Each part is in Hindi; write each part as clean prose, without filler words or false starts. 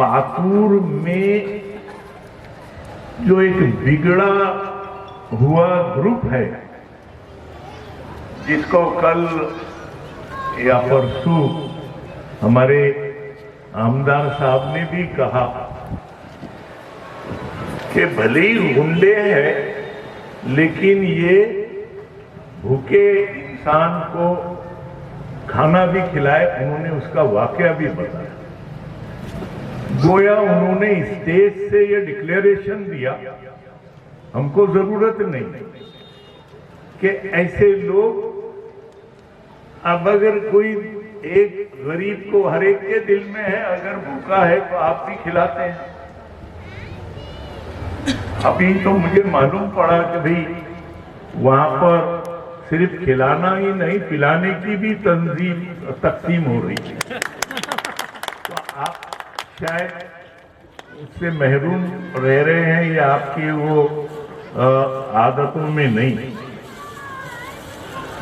पाकुर में जो एक बिगड़ा हुआ ग्रुप है, जिसको कल या परसों हमारे आमदार साहब ने भी कहा कि भले ही गुंडे हैं लेकिन ये भूखे इंसान को खाना भी खिलाए। उन्होंने उसका वाकया भी बताया। गोया उन्होंने स्टेज से ये डिक्लेरेशन दिया, हमको जरूरत नहीं कि ऐसे लोग, अब अगर कोई एक गरीब को, हर एक के दिल में है, अगर भूखा है तो आप भी खिलाते हैं। अभी तो मुझे मालूम पड़ा कि भाई वहां पर सिर्फ खिलाना ही नहीं, पिलाने की भी तकसीम हो रही है। तो आप शायद उससे महरूम रह रहे हैं या आपकी वो आदतों में नहीं।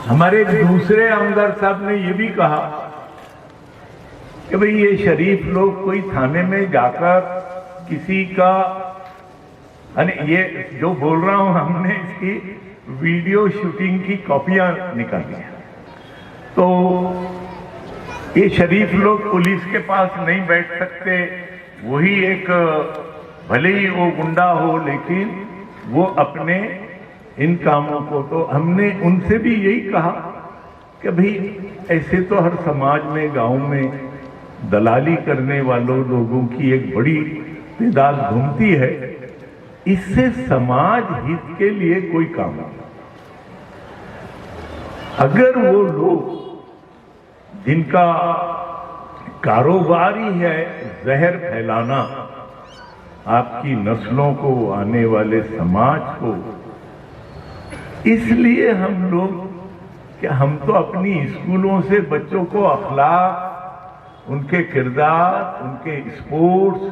हमारे दूसरे आमदार साहब ने ये भी कहा कि भाई ये शरीफ लोग कोई थाने में जाकर किसी का, ये जो बोल रहा हूं, हमने इसकी वीडियो शूटिंग की कॉपियां निकाली हैं। तो ये शरीफ लोग पुलिस के पास नहीं बैठ सकते। वही एक, भले ही वो गुंडा हो लेकिन वो अपने इन कामों को, तो हमने उनसे भी यही कहा कि भाई ऐसे तो हर समाज में, गांव में दलाली करने वालों लोगों की एक बड़ी तादाद घूमती है। इससे समाज हित के लिए कोई काम नहीं। अगर वो लोग जिनका कारोबार ही है जहर फैलाना आपकी नस्लों को, आने वाले समाज को, इसलिए हम लोग, कि हम तो अपनी स्कूलों से बच्चों को अखलाक, उनके किरदार, उनके स्पोर्ट्स,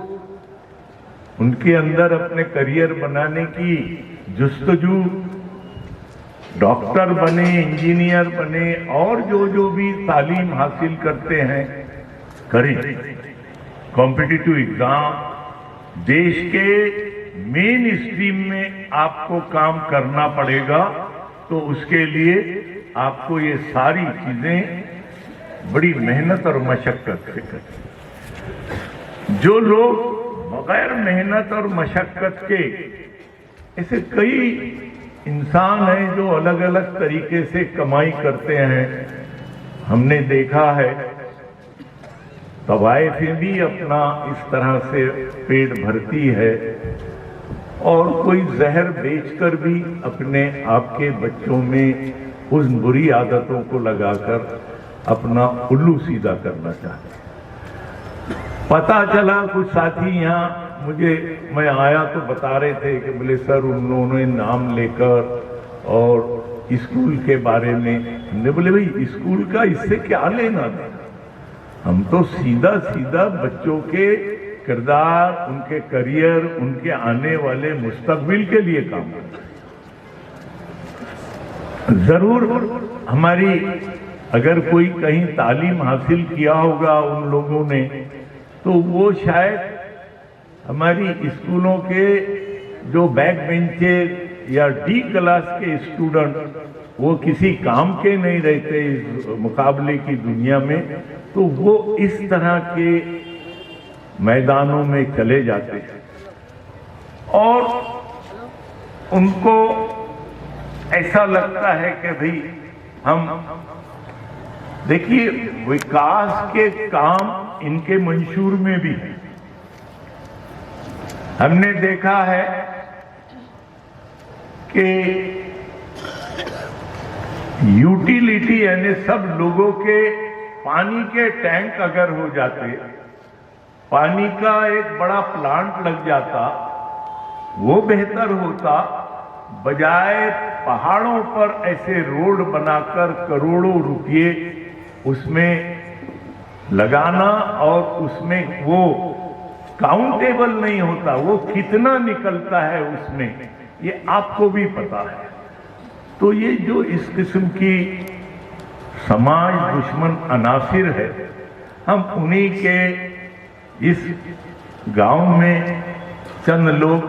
उनके अंदर अपने करियर बनाने की जुस्तजू, डॉक्टर बने, इंजीनियर बने और जो भी तालीम हासिल करते हैं करें। कॉम्पिटिटिव एग्जाम, देश के मेन स्ट्रीम में आपको काम करना पड़ेगा, तो उसके लिए आपको ये सारी चीजें बड़ी मेहनत और मशक्कत से करें। जो लोग बगैर मेहनत और मशक्कत के, ऐसे कई इंसान हैं जो अलग अलग तरीके से कमाई करते हैं। हमने देखा है तवाइफें भी अपना इस तरह से पेट भरती है, और कोई जहर बेचकर भी अपने आपके बच्चों में उस बुरी आदतों को लगाकर अपना उल्लू सीधा करना चाहते हैं। पता चला कुछ साथी यहाँ, मैं आया तो बता रहे थे कि बोले सर उन्होंने नाम लेकर और स्कूल के बारे में, हमने बोले भाई स्कूल का इससे क्या लेना था, हम तो सीधा सीधा बच्चों के किरदार, उनके करियर, उनके आने वाले मुस्तकबिल के लिए काम करते हैं। जरूर हमारी, अगर कोई कहीं तालीम हासिल किया होगा उन लोगों ने, तो वो शायद हमारी स्कूलों के जो बैक बेंचेस या डी क्लास के स्टूडेंट, वो किसी काम के नहीं रहते इस मुकाबले की दुनिया में, तो वो इस तरह के मैदानों में चले जाते हैं और उनको ऐसा लगता है कि भाई हम, देखिए विकास के काम इनके मंशूर में भी है। हमने देखा है कि यूटिलिटी यानी सब लोगों के पानी के टैंक अगर हो जाते, पानी का एक बड़ा प्लांट लग जाता, वो बेहतर होता, बजाय पहाड़ों पर ऐसे रोड बनाकर करोड़ों रुपए उसमें लगाना और उसमें वो काउंटेबल नहीं होता, वो कितना निकलता है उसमें, ये आपको भी पता है। तो ये जो इस किस्म की समाज दुश्मन अनासिर है, हम उन्हीं के इस गांव में चंद लोग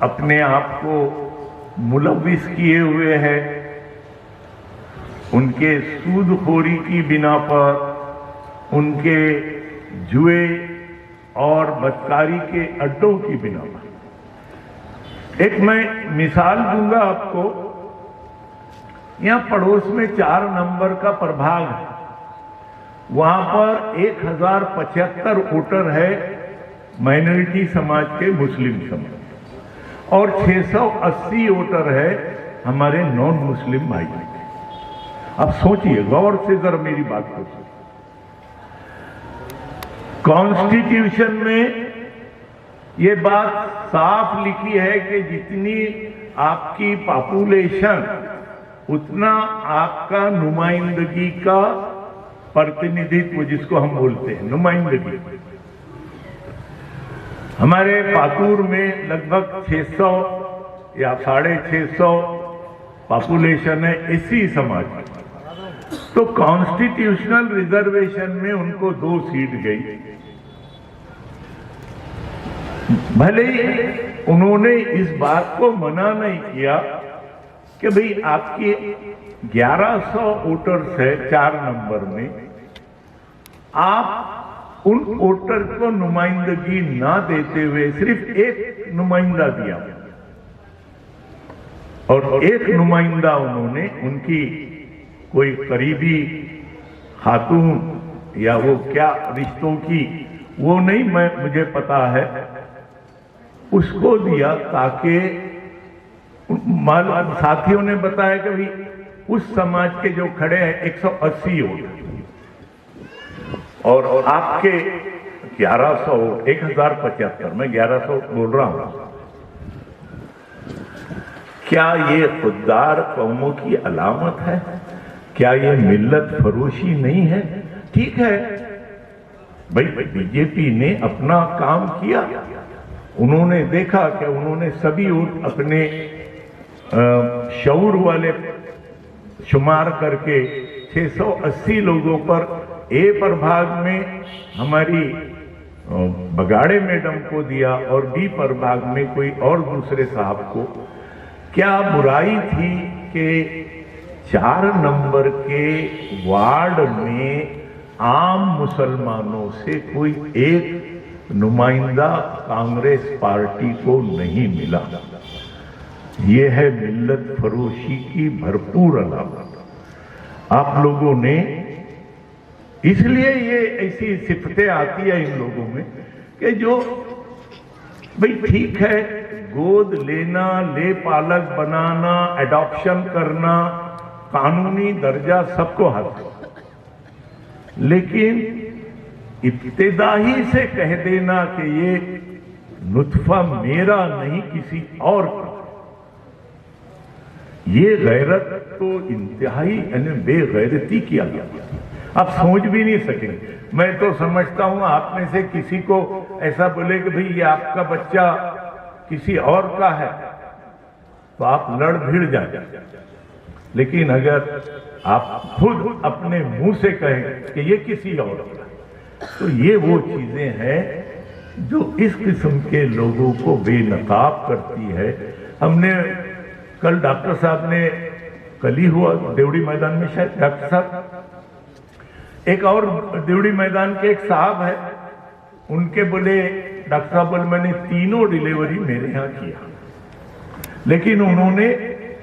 अपने आप को मुलविस किए हुए हैं, उनके सूदखोरी की बिना पर, उनके जुए और बदकारी के अड्डों की बिना पर। एक मैं मिसाल दूंगा आपको। यहां पड़ोस में 4 नंबर का प्रभाग है, वहां पर 1075 वोटर है माइनॉरिटी समाज के, मुस्लिम समाज, और 680 वोटर है हमारे नॉन मुस्लिम भाई के। अब सोचिए, गौर से जरा मेरी बात को सुनिए। कॉन्स्टिट्यूशन में ये बात साफ लिखी है कि जितनी आपकी पॉपुलेशन उतना आपका नुमाइंदगी का प्रतिनिधित्व, जिसको हम बोलते हैं नुमाइंदगी। हमारे पातूर में लगभग 600 या 650 पॉपुलेशन है एससी समाज की। तो कॉन्स्टिट्यूशनल रिजर्वेशन में उनको 2 सीट गई। भले ही उन्होंने इस बात को मना नहीं किया कि भाई आपके 1100 वोटर्स है 4 नंबर में, आप उन वोटर को नुमाइंदगी ना देते हुए सिर्फ एक नुमाइंदा दिया, और एक नुमाइंदा उन्होंने उनकी कोई करीबी खातून या वो क्या रिश्तों की वो नहीं मुझे पता है, उसको दिया, ताकि साथियों ने बताया कि भाई उस समाज के जो खड़े हैं 180 वोट और आपके 1100 वोट, 1075, मैं 1100 बोल रहा हूं। क्या ये खुददार कौमों की अलामत है? क्या ये मिल्लत फरोशी नहीं है? ठीक है भाई, बीजेपी ने अपना काम किया, उन्होंने देखा कि उन्होंने सभी वोट अपने शऊर वाले शुमार करके 680 लोगों पर ए प्रभाग में हमारी बगाड़े मैडम को दिया और बी प्रभाग में कोई और दूसरे साहब को। क्या बुराई थी कि 4 नंबर के वार्ड में आम मुसलमानों से कोई एक नुमाइंदा कांग्रेस पार्टी को नहीं मिला? यह है मिल्लत फरोशी की भरपूर अलामत। आप लोगों ने, इसलिए ये ऐसी सिफतें आती है इन लोगों में कि जो भाई ठीक है, गोद लेना, ले पालक बनाना, एडॉप्शन करना, कानूनी दर्जा सबको हासिल, लेकिन इब्तिदाई से कह देना कि ये नुत्फा मेरा नहीं किसी और का, ये गैरत तो इंतहाई बेगैरती किया गया। आप सोच भी नहीं सकेंगे। मैं तो समझता हूं आप में से किसी को ऐसा बोले कि भाई ये आपका बच्चा किसी और का है तो आप लड़ भिड़ जाए, लेकिन अगर आप खुद अपने मुंह से कहें कि ये किसी और का, तो ये वो चीजें हैं जो इस किस्म के लोगों को बेनकाब करती है। हमने कल डॉक्टर साहब ने, कल ही हुआ देवड़ी मैदान में, शायद डॉक्टर साहब, एक और देवड़ी मैदान के एक साहब है, उनके बोले डॉक्टर साहब बोले मैंने 3 डिलीवरी मेरे यहां किया, लेकिन उन्होंने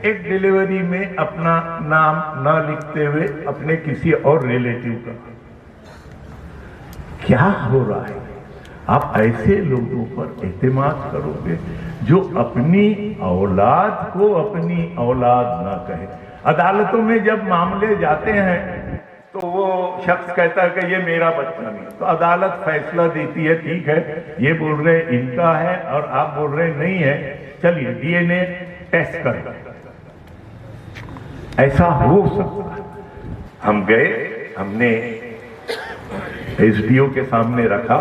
एक डिलीवरी में अपना नाम ना लिखते हुए अपने किसी और रिलेटिव का। क्या हो रहा है? आप ऐसे लोगों पर एतमाद करोगे जो अपनी औलाद को अपनी औलाद ना कहे? अदालतों में जब मामले जाते हैं तो वो शख्स कहता है कि ये मेरा बच्चा नहीं, तो अदालत फैसला देती है, ठीक है ये बोल रहे इनका है और आप बोल रहे नहीं है, चलिए डीएनए टेस्ट करें। ऐसा हो सकता है। हम गए, हमने एसडीओ के सामने रखा,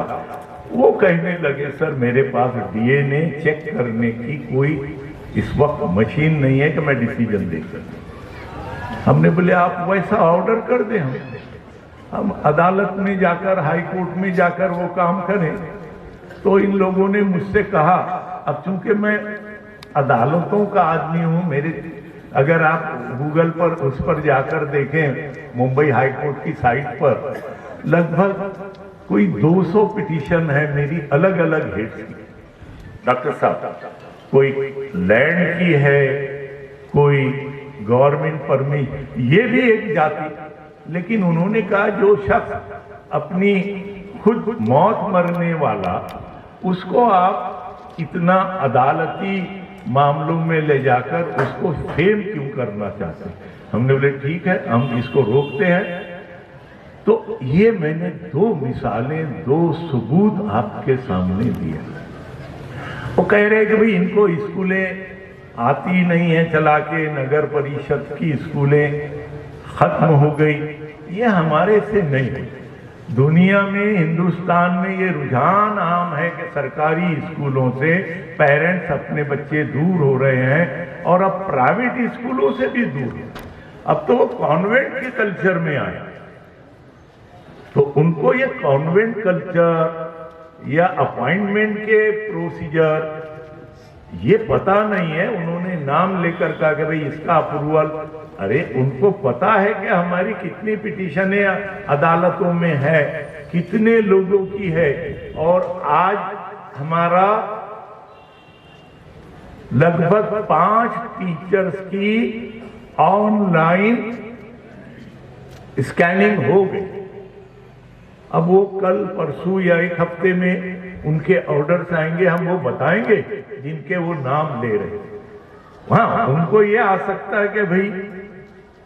वो कहने लगे सर मेरे पास डीएनए चेक करने की कोई इस वक्त मशीन नहीं है कि मैं डिसीजन दे सकूं। हमने बोले आप वैसा ऑर्डर कर दें, हम अदालत में जाकर, हाई कोर्ट में जाकर वो काम करें। तो इन लोगों ने मुझसे कहा, अब चूंकि मैं अदालतों का आदमी हूं, मेरे अगर आप गूगल पर उस पर जाकर देखें मुंबई हाई कोर्ट की साइट पर लगभग कोई 200 पिटीशन है मेरी अलग अलग हेड्स की। डॉक्टर साहब, कोई लैंड की है, कोई गवर्नमेंट परमिट, ये भी एक जाति। लेकिन उन्होंने कहा जो शख्स अपनी खुद मौत मरने वाला, उसको आप इतना अदालती मामलों में ले जाकर उसको फेम क्यों करना चाहते हैं? हमने बोले ठीक है, हम इसको रोकते हैं। तो ये मैंने 2 मिसालें, 2 सबूत आपके सामने दिए। वो कह रहे कि भाई इनको स्कूलें आती नहीं है चला के, नगर परिषद की स्कूलें खत्म हो गई। ये हमारे से नहीं है। दुनिया में, हिंदुस्तान में ये रुझान आम है कि सरकारी स्कूलों से पेरेंट्स अपने बच्चे दूर हो रहे हैं और अब प्राइवेट स्कूलों से भी दूर है। अब तो वो कॉन्वेंट के कल्चर में आए, तो उनको ये कॉन्वेंट कल्चर या अपॉइंटमेंट के प्रोसीजर ये पता नहीं है। उन्होंने नाम लेकर कहा कि भाई इसका अप्रूवल, अरे उनको पता है कि हमारी कितनी पिटीशनें अदालतों में है, कितने लोगों की है। और आज हमारा लगभग 5 टीचर्स की ऑनलाइन स्कैनिंग हो गई। अब वो कल परसों या 1 हफ्ते में उनके ऑर्डर्स आएंगे, हम वो बताएंगे जिनके वो नाम ले रहे हैं। हाँ, उनको ये आ सकता है कि भाई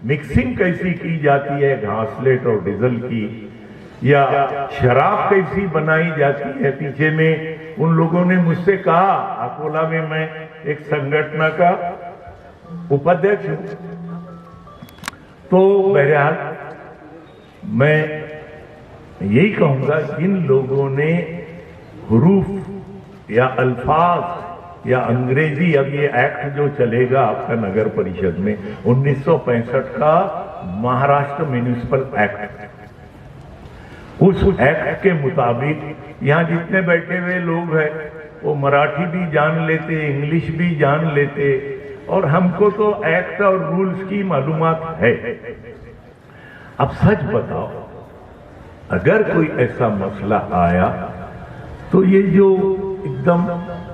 मिक्सिंग कैसी की जाती है घासलेट और डीजल की, या शराब कैसी बनाई जाती है। पीछे में उन लोगों ने मुझसे कहा, अकोला में मैं एक संगठन का उपाध्यक्ष हूं, तो बहरहाल मैं यही कहूंगा, जिन लोगों ने हुरूफ या अल्फाज या अंग्रेजी, अब ये एक्ट जो चलेगा आपका नगर परिषद में 1965 का महाराष्ट्र म्युनिसिपल एक्ट, उस एक्ट के मुताबिक यहाँ जितने बैठे हुए लोग हैं वो मराठी भी जान लेते, इंग्लिश भी जान लेते, और हमको तो एक्ट और रूल्स की मालूमात है। अब सच बताओ, अगर कोई ऐसा मसला आया तो ये जो एकदम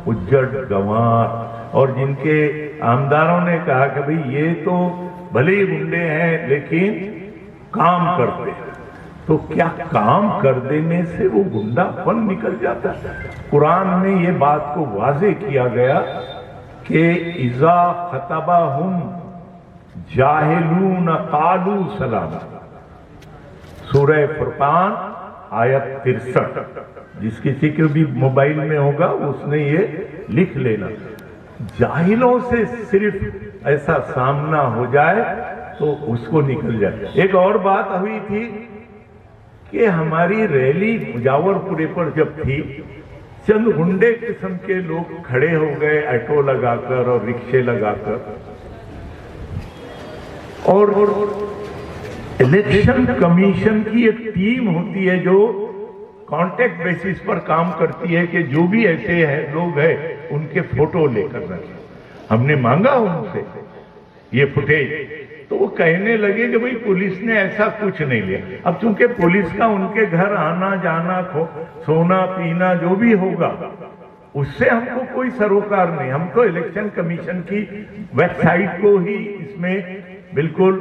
उज्जड़ गंवार और जिनके आमदारों ने कहा कि भाई ये तो भले ही गुंडे हैं लेकिन काम करते हैं, तो क्या काम कर देने से वो गुंडापन निकल जाता है? कुरान में ये बात को वाजे किया गया कि इज़ा खतबाहुम जाहिलून कालू सलामा, सूरह फुरकान आयत 63। जिस किसी के भी मोबाइल में होगा उसने ये लिख लेना। जाहिलों से सिर्फ ऐसा सामना हो जाए तो उसको निकल जाए। एक और बात हुई थी कि हमारी रैली मुजावरपुरे पर जब थी, चंद गुंडे किस्म के लोग खड़े हो गए ऑटो लगाकर और रिक्शे लगाकर, और इलेक्शन कमीशन की एक टीम होती है जो कांटेक्ट बेसिस पर काम करती है कि जो भी ऐसे हैं लोग हैं उनके फोटो लेकर रखें। हमने मांगा उनसे ये फुटेज, तो वो कहने लगे कि भाई पुलिस ने ऐसा कुछ नहीं लिया। अब चूंकि पुलिस का उनके घर आना जाना, सोना पीना जो भी होगा, उससे हमको कोई सरोकार नहीं। हम तो इलेक्शन कमीशन की वेबसाइट को ही इसमें बिल्कुल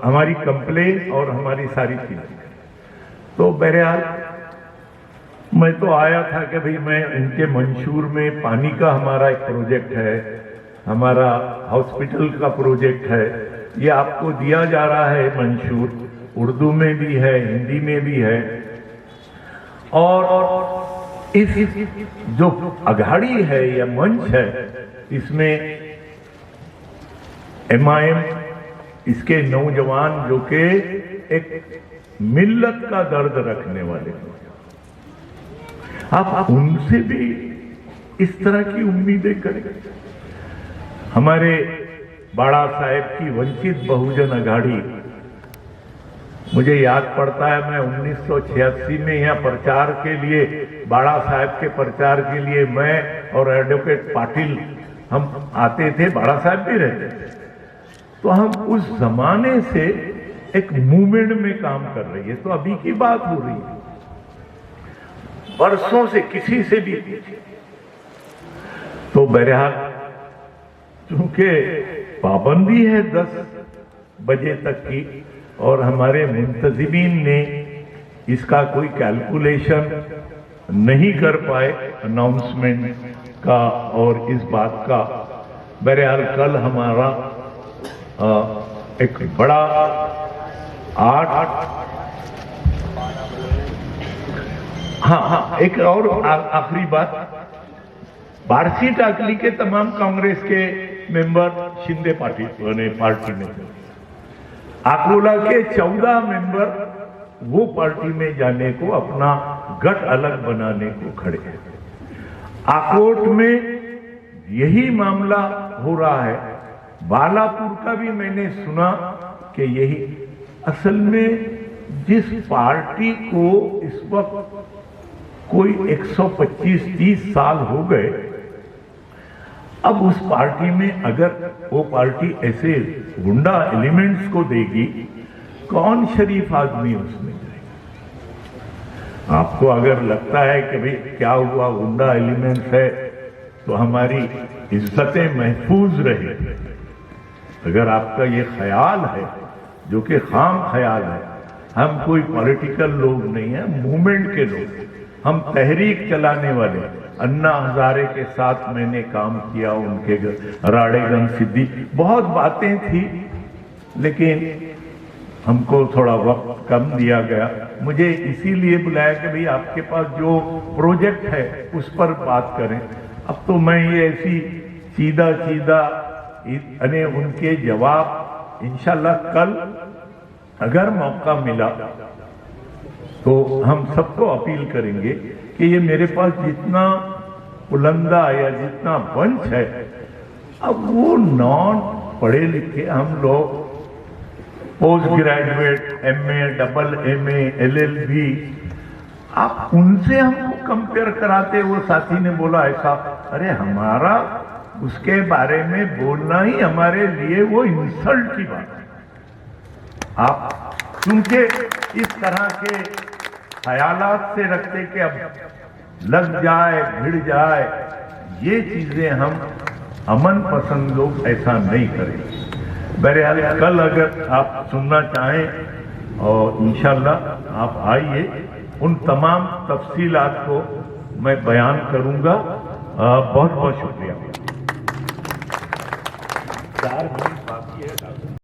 हमारी कंप्लेन और हमारी सारी चीजें। तो बहरहाल मैं तो आया था कि भाई मैं इनके मंशूर में पानी का हमारा एक प्रोजेक्ट है, हमारा हॉस्पिटल का प्रोजेक्ट है, ये आपको दिया जा रहा है मंशूर, उर्दू में भी है, हिंदी में भी है। और इस जो अघाड़ी है या मंच है, इसमें MIM इसके नौजवान जो कि एक मिल्लत का दर्द रखने वाले, आप उनसे भी इस तरह की उम्मीदें करें। हमारे बाड़ा साहेब की वंचित बहुजन अघाड़ी मुझे याद पड़ता है मैं 1986 में यहाँ प्रचार के लिए, बाड़ा साहब के प्रचार के लिए मैं और एडवोकेट पाटिल हम आते थे, बाड़ा साहब भी रहते थे। तो हम उस जमाने से एक मूवमेंट में काम कर रही है। तो अभी की बात हो रही है, बरसों से किसी से भी पूछे। तो बहरहाल चूंकि पाबंदी है 10 बजे तक की और हमारे मुंतजिमीन ने इसका कोई कैलकुलेशन नहीं कर पाए अनाउंसमेंट का और इस बात का, बहरहाल कल हमारा एक बड़ा 8 हाँ एक और आखिरी बात, बारसी टाकली के तमाम कांग्रेस के मेंबर शिंदे पार्टी में, अकोला के 14 मेंबर वो पार्टी में जाने को, अपना गठ अलग बनाने को खड़े हैं। आकोट में यही मामला हो रहा है। बालापुर का भी मैंने सुना कि यही, असल में जिस पार्टी को इस वक्त कोई 125-30 साल हो गए, अब उस पार्टी में अगर वो पार्टी ऐसे गुंडा एलिमेंट्स को देगी, कौन शरीफ आदमी उसमें जाएगा? आपको अगर लगता है कि भाई क्या हुआ, गुंडा एलिमेंट्स है तो हमारी इज्जतें महफूज रहे, अगर आपका ये ख्याल है, जो कि खाम ख्याल है, हम कोई पॉलिटिकल लोग नहीं है, मूवमेंट के लोग, हम तहरीक चलाने वाले। अन्ना हजारे के साथ मैंने काम किया, उनके राड़ेगंज सिद्धि, बहुत बातें थी, लेकिन हमको थोड़ा वक्त कम दिया गया। मुझे इसीलिए बुलाया कि भाई आपके पास जो प्रोजेक्ट है उस पर बात करें। अब तो मैं ये ऐसी सीधा अने उनके जवाब इंशाल्लाह कल अगर मौका मिला तो हम सबको अपील करेंगे कि ये मेरे पास जितना पुलंदा या जितना वंश है, अब वो नॉन पढ़े लिखे हम लोग, post graduate, MA, double MA, LLB, आप उनसे हमको कंपेयर कराते। वो साथी ने बोला ऐसा, अरे हमारा उसके बारे में बोलना ही हमारे लिए वो इंसल्ट की बात है। आप क्योंकि इस तरह के ख्यालात से रखते कि अब लग जाए, भिड़ जाए, ये चीजें हम अमन पसंद लोग ऐसा नहीं करें। बहरहाल कल अगर आप सुनना चाहें और इंशाल्लाह आप आइए, उन तमाम तफसीलात को मैं बयान करूंगा। बहुत बहुत शुक्रिया। 4 मिनट बाकी है।